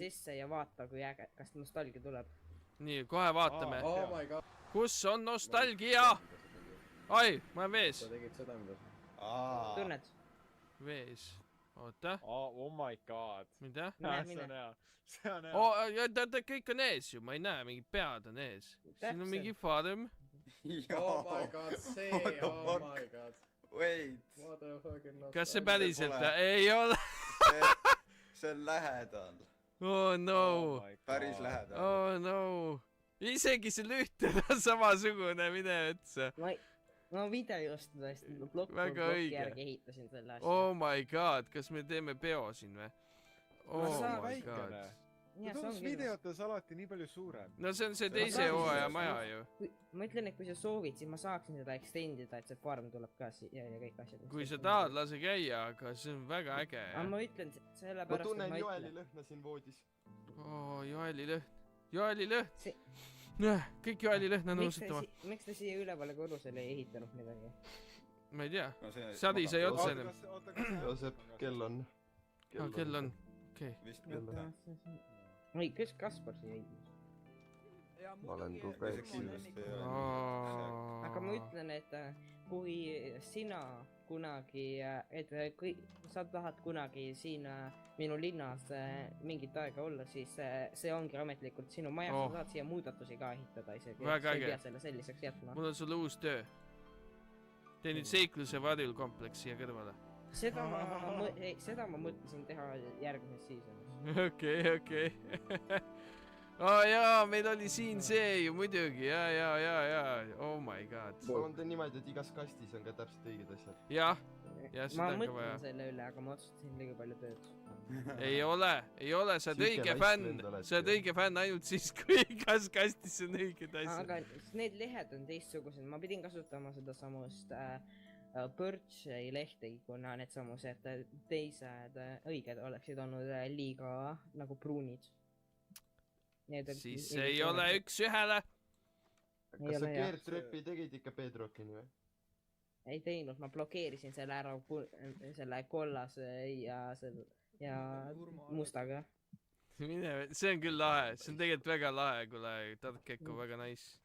sisse ja vaata, kui äge, kas nostalgia tuleb. Nii, kohe vaatame. Oh my god. Kus on nostalgia? Ai, ma olen vees. Sa tegid seda, mida Tunned? Vees. Oota. Oh my god. Mida? See on hea. See on hea. Ta kõik on ees ju, ma ei näe, mingid pead on ees. Siin on mingi farm. Oh my god, see, oh my god. Wait. Kas see päriselt? Ei ole. See on lähedal. Oh no. Päris lähedal. Oh no. Isegi see lühtel on samasugune, mine üldse. Ma videost tõesti Väga õige. järgi ehitasin selle asja. Oh my god, kas me teeme peo siin või? Oh my god. Tundus videotes alati nii palju suurem. No see on see teise hooaja maja ju. Ma ütlen, et kui sa soovid, siis ma saaksin seda extendida, et see farm tuleb ka siia ja kõik asjad. Kui sa tahad, lase käia, aga see on väga äge. Aga ma ütlen sellepärast, ma tunnen Joeli lõhna siin voodis. Oh, Joeli lõhn. Joeli lõhn. Kõik Joeli lõhna nõusutama. Miks te siia ülevale korrusele ei ehitanud midagi? Ma ei tea. Sadi sai otsa ennem. Joosep, kell on. Kell on. Okei. Vist mitte. Oi, kes Kaspar siia ehitnud? Ma olen konkreetselt. Aga ma ütlen, et kui sina kunagi, et kui sa tahad kunagi siin minu linnas mingit aega olla, siis see ongi ametlikult sinu maja, sa saad siia muudatusi ka ehitada isegi. Väga äge. Sa ei pea selle selliseks jätma. Mul on sulle uus töö. Tee nüüd seikluse varjul kompleks siia kõrvale. Seda ma mõtlesin teha järgmises seasonis. Okei. Jaa, meil oli siin see ju muidugi, jaa, oh my god. Ma on niimoodi, et igas kastis on ka täpselt õiged asjad. Jah, seda ma on ka vaja. mõtlen selle üle, aga ma otsustasin liiga palju tööd. Ei ole, sa oled õige fänn ainult siis, kui igas kastis on õiged asjad. Aga need lehed on teistsugused, ma pidin kasutama seda samust Birchi lehtegi, kuna need samused teised õiged oleksid olnud liiga nagu pruunid. Siis ei ole üks ühele. Kas sa keertröppi tegid ikka Bedrockini või? Ei teinud, ma blokeerisin selle ära selle kollase ja mustaga. See on küll lahe, see on tegelikult väga lahe, kuule, Tark Ekko, väga nice.